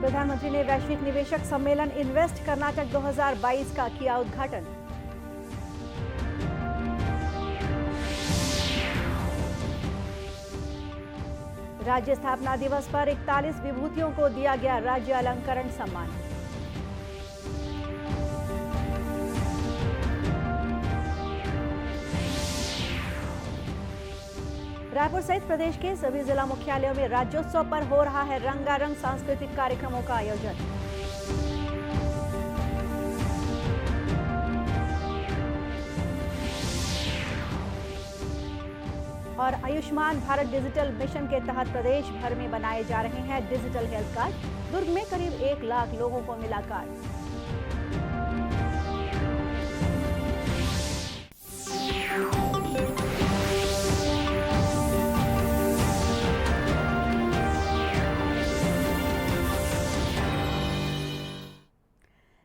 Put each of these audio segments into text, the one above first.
प्रधानमंत्री ने वैश्विक निवेशक सम्मेलन इन्वेस्ट कर्नाटक 2022 का किया उद्घाटन। राज्य स्थापना दिवस पर 41 विभूतियों को दिया गया राज्य अलंकरण सम्मान। रायपुर सहित प्रदेश के सभी जिला मुख्यालयों में राज्योत्सव पर हो रहा है रंगारंग सांस्कृतिक कार्यक्रमों का आयोजन। और आयुष्मान भारत डिजिटल मिशन के तहत प्रदेश भर में बनाए जा रहे हैं डिजिटल हेल्थ कार्ड। दुर्ग में करीब 1 लाख लोगों को मिला कार्ड।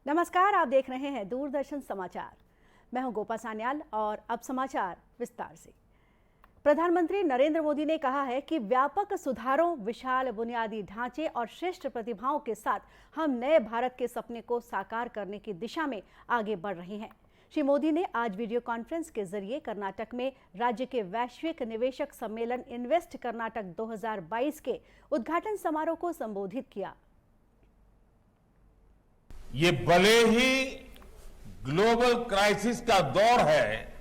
नमस्कार, आप देख रहे हैं दूरदर्शन समाचार। मैं हूं गोपा सान्याल और अब समाचार विस्तार से। प्रधानमंत्री नरेंद्र मोदी ने कहा है कि व्यापक सुधारों, विशाल बुनियादी ढांचे और श्रेष्ठ प्रतिभाओं के साथ हम नए भारत के सपने को साकार करने की दिशा में आगे बढ़ रहे हैं। श्री मोदी ने आज वीडियो कॉन्फ्रेंस के जरिए कर्नाटक में राज्य के वैश्विक निवेशक सम्मेलन इन्वेस्ट कर्नाटक 2022 के उद्घाटन समारोह को संबोधित किया। ये भले ही ग्लोबल क्राइसिस का दौर है,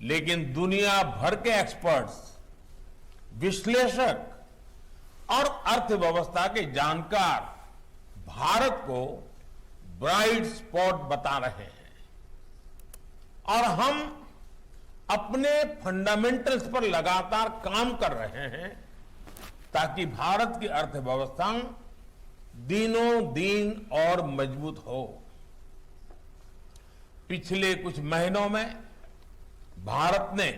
लेकिन दुनिया भर के एक्सपर्ट्स, विश्लेषक और अर्थव्यवस्था के जानकार भारत को ब्राइट स्पॉट बता रहे हैं और हम अपने फंडामेंटल्स पर लगातार काम कर रहे हैं ताकि भारत की अर्थव्यवस्था दिनों दिन और मजबूत हो। पिछले कुछ महीनों में भारत ने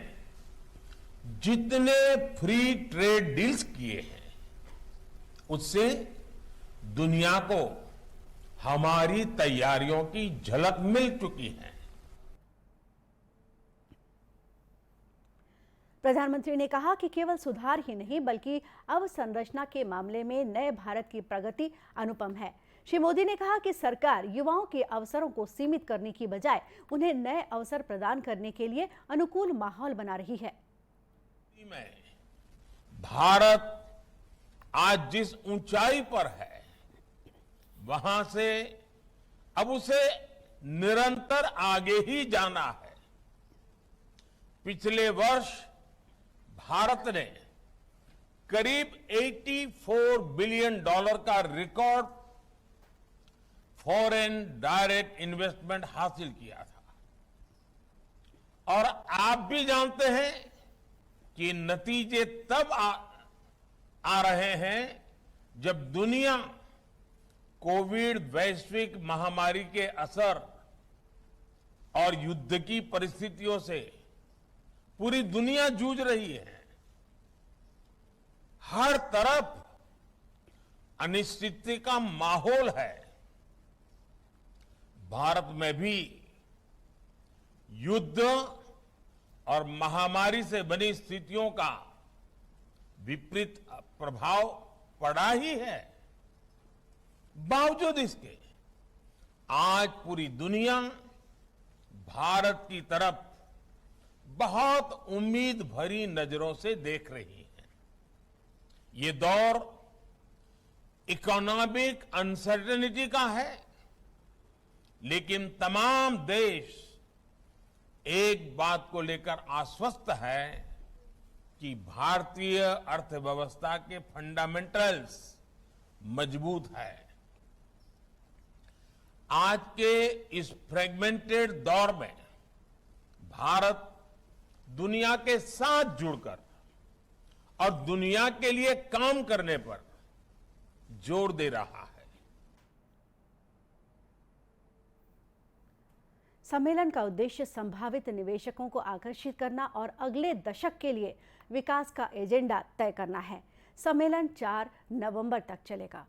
जितने फ्री ट्रेड डील्स किए हैं, उससे दुनिया को हमारी तैयारियों की झलक मिल चुकी है। प्रधानमंत्री ने कहा कि केवल सुधार ही नहीं बल्कि अवसंरचना के मामले में नए भारत की प्रगति अनुपम है। श्री मोदी ने कहा कि सरकार युवाओं के अवसरों को सीमित करने की बजाय उन्हें नए अवसर प्रदान करने के लिए अनुकूल माहौल बना रही है। भारत आज जिस ऊंचाई पर है, वहां से अब उसे निरंतर आगे ही जाना है। पिछले वर्ष भारत ने करीब $84 बिलियन का रिकॉर्ड फॉरेन डायरेक्ट इन्वेस्टमेंट हासिल किया था और आप भी जानते हैं कि नतीजे तब आ रहे हैं जब दुनिया कोविड वैश्विक महामारी के असर और युद्ध की परिस्थितियों से पूरी दुनिया जूझ रही है। हर तरफ अनिश्चितता का माहौल है। भारत में भी युद्ध और महामारी से बनी स्थितियों का विपरीत प्रभाव पड़ा ही है। बावजूद इसके आज पूरी दुनिया भारत की तरफ बहुत उम्मीद भरी नजरों से देख रही है। ये दौर इकोनॉमिक अनसर्टेनिटी का है, लेकिन तमाम देश एक बात को लेकर आश्वस्त है कि भारतीय अर्थव्यवस्था के फंडामेंटल्स मजबूत है। आज के इस फ्रेगमेंटेड दौर में भारत दुनिया के साथ जुड़कर और दुनिया के लिए काम करने पर जोर दे रहा है। सम्मेलन का उद्देश्य संभावित निवेशकों को आकर्षित करना और अगले दशक के लिए विकास का एजेंडा तय करना है। सम्मेलन 4 नवंबर तक चलेगा।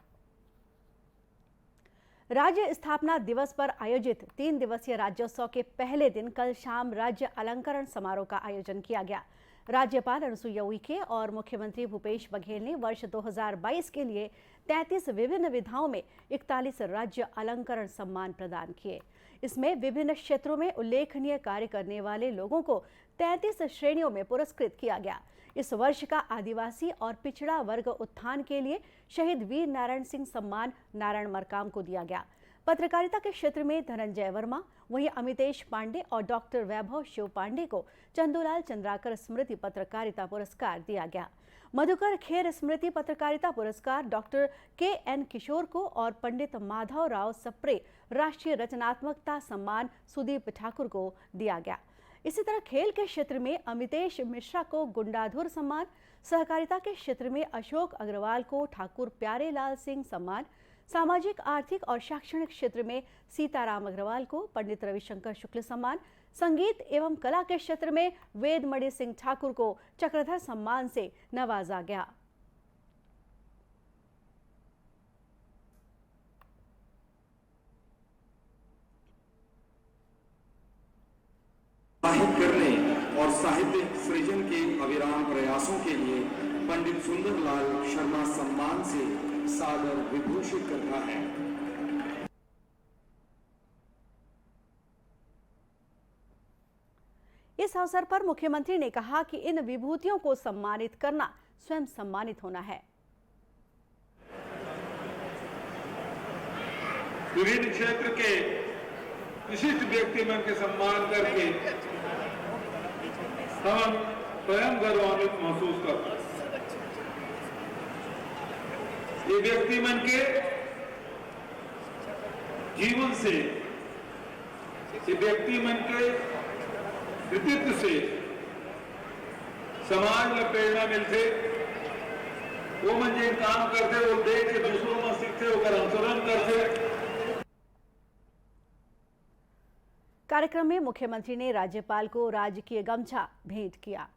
राज्य स्थापना दिवस पर आयोजित 3 दिवसीय राज्योत्सव के पहले दिन कल शाम राज्य अलंकरण समारोह का आयोजन किया गया। राज्यपाल अनुसुईया उइके और मुख्यमंत्री भूपेश बघेल ने वर्ष 2022 के लिए 33 विभिन्न विधाओं में 41 राज्य अलंकरण सम्मान प्रदान किए। इसमें विभिन्न क्षेत्रों में उल्लेखनीय कार्य करने वाले लोगों को 33 श्रेणियों में पुरस्कृत किया गया। इस वर्ष का आदिवासी और पिछड़ा वर्ग उत्थान के लिए शहीद वीर नारायण सिंह सम्मान नारायण मरकाम को दिया गया। पत्रकारिता के क्षेत्र में धनंजय वर्मा, वहीं अमितेश पांडे और डॉक्टर वैभव शिव पांडे को चंदूलाल चंद्राकर स्मृति पत्रकारिता पुरस्कार दिया गया। मधुकर खेर स्मृति पत्रकारिता पुरस्कार डॉक्टर KN किशोर को और पंडित माधव राव सप्रे राष्ट्रीय रचनात्मकता सम्मान सुदीप ठाकुर को दिया गया। इसी तरह खेल के क्षेत्र में अमितेश मिश्रा को गुंडाधुर सम्मान, सहकारिता के क्षेत्र में अशोक अग्रवाल को ठाकुर प्यारेलाल सिंह सम्मान, सामाजिक आर्थिक और शैक्षणिक क्षेत्र में सीताराम अग्रवाल को पंडित रविशंकर शुक्ल सम्मान, संगीत एवं कला के क्षेत्र में वेदमणि सिंह ठाकुर को चक्रधर सम्मान से नवाजा गया। साहित्य करने और साहित्यिक सृजन के अविराम प्रयासों के लिए पंडित सुंदरलाल शर्मा सम्मान से सादर विभूषित करता है। इस अवसर पर मुख्यमंत्री ने कहा कि इन विभूतियों को सम्मानित करना स्वयं सम्मानित होना है। विभिन्न क्षेत्र के विशिष्ट व्यक्तिमन के सम्मान करके हम स्वयं गौरवान्वित महसूस करते हैं। ये व्यक्तिमन के जीवन से, ये व्यक्तिमन के कृतित्व से समाज में प्रेरणा मिलते, वो मन जो काम करते वो देख के दूसरों में सीखते, होकर अनुसरण करते। कार्यक्रम में मुख्यमंत्री ने राज्यपाल को राजकीय गमछा भेंट किया।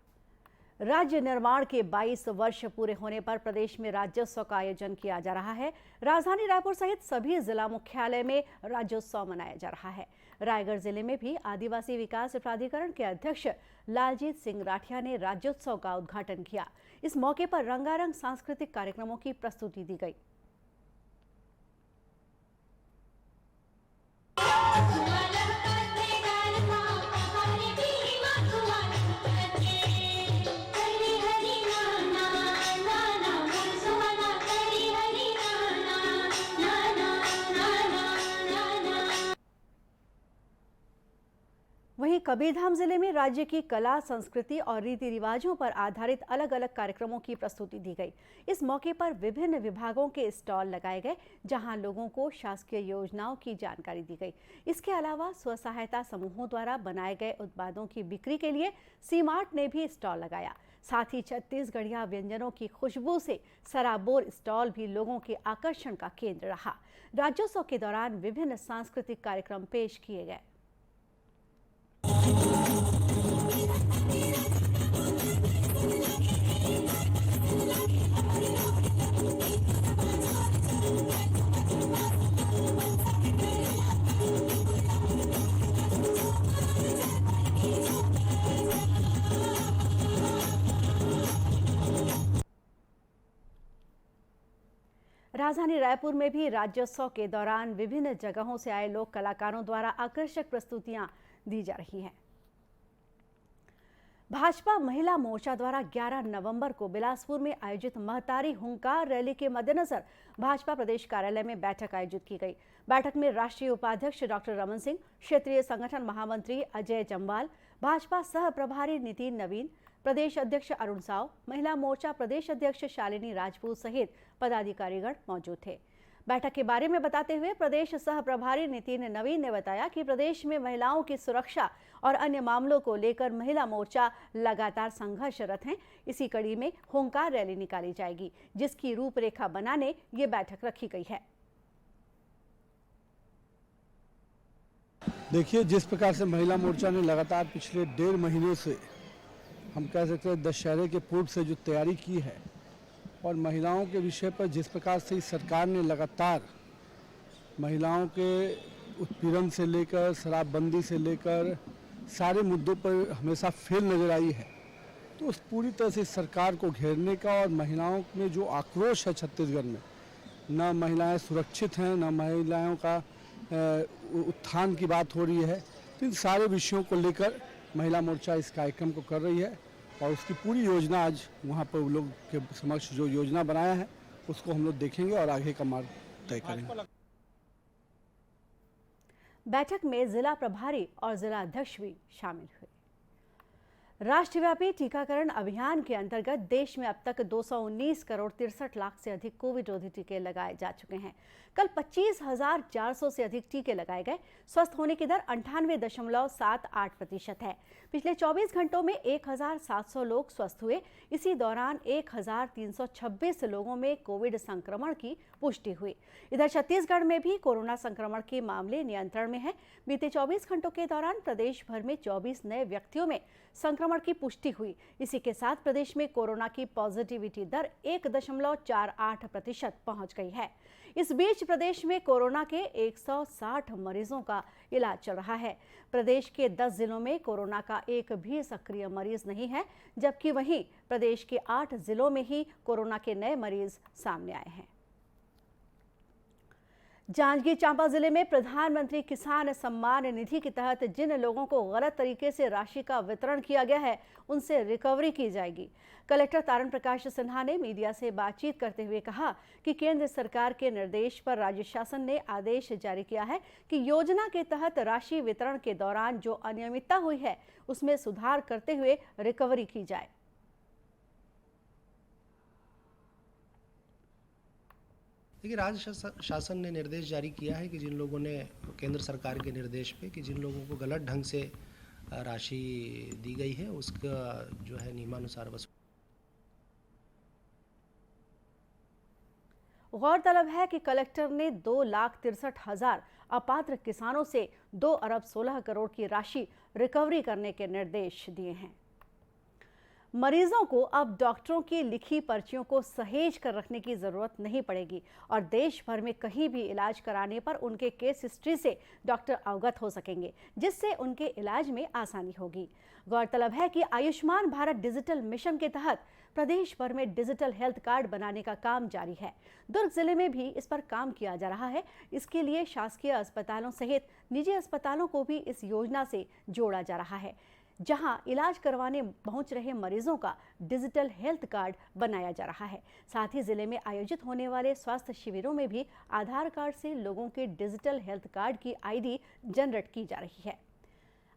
राज्य निर्माण के 22 वर्ष पूरे होने पर प्रदेश में राज्योत्सव का आयोजन किया जा रहा है। राजधानी रायपुर सहित सभी जिला मुख्यालय में राज्योत्सव मनाया जा रहा है। रायगढ़ जिले में भी आदिवासी विकास प्राधिकरण के अध्यक्ष लालजीत सिंह राठिया ने राज्योत्सव का उद्घाटन किया। इस मौके पर रंगारंग सांस्कृतिक कार्यक्रमों की प्रस्तुति दी गई। वहीं कबीरधाम जिले में राज्य की कला, संस्कृति और रीति रिवाजों पर आधारित अलग अलग कार्यक्रमों की प्रस्तुति दी गई। इस मौके पर विभिन्न विभागों के स्टॉल लगाए गए, जहां लोगों को शासकीय योजनाओं की जानकारी दी गई। इसके अलावा स्व सहायता समूहों द्वारा बनाए गए उत्पादों की बिक्री के लिए सीमार्ट ने भी स्टॉल लगाया। साथ ही छत्तीसगढ़िया व्यंजनों की खुशबू से सराबोर स्टॉल भी लोगों के आकर्षण का केंद्र रहा। राज्योत्सव के दौरान विभिन्न सांस्कृतिक कार्यक्रम पेश किए गए। राजधानी रायपुर में भी राज्योत्सव के दौरान विभिन्न जगहों से आए लोक कलाकारों द्वारा आकर्षक प्रस्तुतियां दी जा रही हैं। भाजपा महिला मोर्चा द्वारा 11 नवंबर को बिलासपुर में आयोजित महतारी हुंकार रैली के मद्देनजर भाजपा प्रदेश कार्यालय में बैठक आयोजित की गई। बैठक में राष्ट्रीय उपाध्यक्ष डॉक्टर रमन सिंह, क्षेत्रीय संगठन महामंत्री अजय जम्वाल, भाजपा सह प्रभारी नितिन नवीन, प्रदेश अध्यक्ष अरुण साव, महिला मोर्चा प्रदेश अध्यक्ष शालिनी राजपूत सहित पदाधिकारीगण मौजूद थे। बैठक के बारे में बताते हुए प्रदेश सह प्रभारी नितिन नवीन ने बताया कि प्रदेश में महिलाओं की सुरक्षा और अन्य मामलों को लेकर महिला मोर्चा लगातार संघर्षरत हैं। इसी कड़ी में हुंकार रैली निकाली जाएगी, जिसकी रूपरेखा बनाने ये बैठक रखी गई है। देखिए, जिस प्रकार से महिला मोर्चा ने लगातार पिछले 1.5 महीने से, हम कह सकते हैं दशहरे के पूर्व से जो तैयारी की है और महिलाओं के विषय पर जिस प्रकार से इस सरकार ने लगातार महिलाओं के उत्पीड़न से लेकर शराबबंदी से लेकर सारे मुद्दों पर हमेशा फेल नजर आई है, तो उस पूरी तरह से सरकार को घेरने का और महिलाओं में जो आक्रोश है छत्तीसगढ़ में, ना महिलाएं सुरक्षित हैं, ना महिलाओं का उत्थान की बात हो रही है, तो इन सारे विषयों को लेकर महिला मोर्चा इस कार्यक्रम को कर रही है और उसकी पूरी योजना आज वहाँ पर लोग के समक्ष जो योजना बनाया है उसको हम लोग देखेंगे और आगे का मार्ग तय करेंगे। बैठक में जिला प्रभारी और जिला अध्यक्ष भी शामिल हुए। राष्ट्रव्यापी टीकाकरण अभियान के अंतर्गत देश में अब तक 219 करोड़ 63 लाख से अधिक कोविड रोधी टीके लगाए जा चुके हैं। कल 25,400 से अधिक टीके लगाए गए। स्वस्थ होने की दर 98.78% है। पिछले 24 घंटों में 1,700 लोग स्वस्थ हुए। इसी दौरान 1,326 लोगों में कोविड संक्रमण की पुष्टि हुई। इधर छत्तीसगढ़ में भी कोरोना संक्रमण के मामले नियंत्रण में हैं। बीते 24 घंटों के दौरान प्रदेश भर में 24 नए व्यक्तियों में संक्रमण की पुष्टि हुई। इसी के साथ प्रदेश में कोरोना की पॉजिटिविटी दर 1.48% पहुंच गई है। इस बीच प्रदेश में कोरोना के 160 मरीजों का इलाज चल रहा है। प्रदेश के 10 जिलों में कोरोना का एक भी सक्रिय मरीज नहीं है, जबकि वहीं प्रदेश के 8 जिलों में ही कोरोना के नए मरीज सामने आए हैं। जांजगीर चांपा जिले में प्रधानमंत्री किसान सम्मान निधि के तहत जिन लोगों को गलत तरीके से राशि का वितरण किया गया है, उनसे रिकवरी की जाएगी। कलेक्टर तारण प्रकाश सिन्हा ने मीडिया से बातचीत करते हुए कहा कि केंद्र सरकार के निर्देश पर राज्य शासन ने आदेश जारी किया है कि योजना के तहत राशि वितरण के दौरान जो अनियमितता हुई है उसमें सुधार करते हुए रिकवरी की जाए। देखिए, राज्य शासन ने निर्देश जारी किया है कि जिन लोगों ने केंद्र सरकार के निर्देश पे कि जिन लोगों को गलत ढंग से राशि दी गई है उसका जो है नियमानुसार वसूल। गौरतलब है कि कलेक्टर ने 2,63,000 अपात्र किसानों से 2 अरब 16 करोड़ की राशि रिकवरी करने के निर्देश दिए हैं। मरीजों को अब डॉक्टरों की लिखी पर्चियों को सहेज कर रखने की जरूरत नहीं पड़ेगी और देश भर में कहीं भी इलाज कराने पर उनके केस हिस्ट्री से डॉक्टर अवगत हो सकेंगे, जिससे उनके इलाज में आसानी होगी। गौरतलब है कि आयुष्मान भारत डिजिटल मिशन के तहत प्रदेश भर में डिजिटल हेल्थ कार्ड बनाने का काम जारी है। दुर्ग जिले में भी इस पर काम किया जा रहा है। इसके लिए शासकीय अस्पतालों सहित निजी अस्पतालों को भी इस योजना से जोड़ा जा रहा है, जहां इलाज करवाने पहुंच रहे मरीजों का डिजिटल हेल्थ कार्ड बनाया जा रहा है। साथ ही जिले में आयोजित होने वाले स्वास्थ्य शिविरों में भी आधार कार्ड से लोगों के डिजिटल हेल्थ कार्ड की आईडी जनरेट की जा रही है।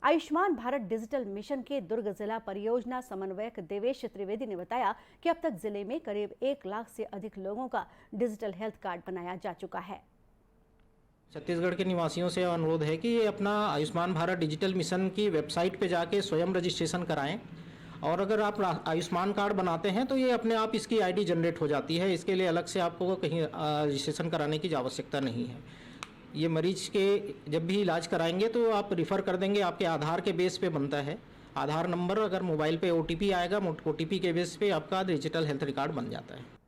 आयुष्मान भारत डिजिटल मिशन के दुर्ग जिला परियोजना समन्वयक देवेश त्रिवेदी ने बताया कि अब तक जिले में करीब 1 लाख से अधिक लोगों का डिजिटल हेल्थ कार्ड बनाया जा चुका है। छत्तीसगढ़ के निवासियों से अनुरोध है कि ये अपना आयुष्मान भारत डिजिटल मिशन की वेबसाइट पे जाके स्वयं रजिस्ट्रेशन कराएं और अगर आप आयुष्मान कार्ड बनाते हैं तो ये अपने आप इसकी आईडी जनरेट हो जाती है। इसके लिए अलग से आपको कहीं रजिस्ट्रेशन कराने की आवश्यकता नहीं है। ये मरीज के जब भी इलाज कराएंगे तो आप रिफ़र कर देंगे, आपके आधार के बेस पे बनता है। आधार नंबर, अगर मोबाइल पे OTP आएगा, OTP के बेस पे आपका डिजिटल हेल्थ रिकॉर्ड बन जाता है।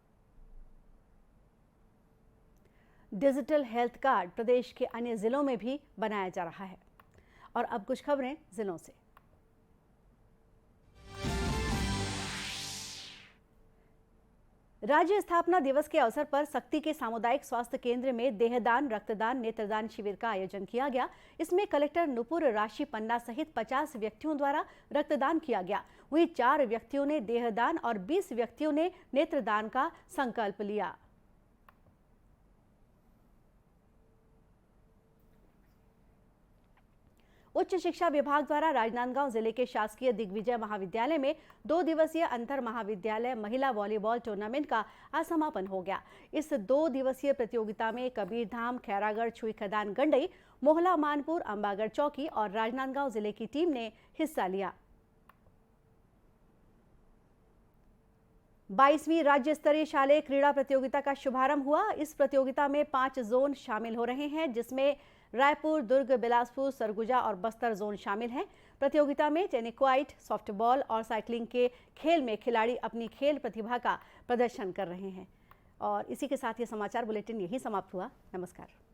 डिजिटल हेल्थ कार्ड प्रदेश के अन्य जिलों में भी बनाया जा रहा है। और अब कुछ खबरें जिलों से। राज्य स्थापना दिवस के अवसर पर सक्ती के सामुदायिक स्वास्थ्य केंद्र में देहदान, रक्तदान, नेत्रदान शिविर का आयोजन किया गया। इसमें कलेक्टर नुपुर राशि पन्ना सहित 50 व्यक्तियों द्वारा रक्तदान किया गया। वहीं 4 व्यक्तियों ने देहदान और 20 व्यक्तियों ने नेत्रदान का संकल्प लिया। उच्च शिक्षा विभाग द्वारा राजनांदगांव जिले के शासकीय दिग्विजय महाविद्यालय में 2 दिवसीय अंतर महाविद्यालय महिला वॉलीबॉल टूर्नामेंट का आज समापन हो गया। इस 2 दिवसीय प्रतियोगिता में कबीरधाम, खैरागढ़, छुईखदान, गंडई, मोहला, मानपुर, अंबागढ़ चौकी और राजनांदगांव जिले की टीम ने हिस्सा लिया। 22वीं राज्य स्तरीय शालेय क्रीड़ा प्रतियोगिता का शुभारंभ हुआ। इस प्रतियोगिता में 5 जोन शामिल हो रहे हैं, जिसमें रायपुर, दुर्ग, बिलासपुर, सरगुजा और बस्तर जोन शामिल हैं। प्रतियोगिता में टेनिक्वाइट, सॉफ्टबॉल और साइकिलिंग के खेल में खिलाड़ी अपनी खेल प्रतिभा का प्रदर्शन कर रहे हैं। और इसी के साथ ये समाचार बुलेटिन यहीं समाप्त हुआ। नमस्कार।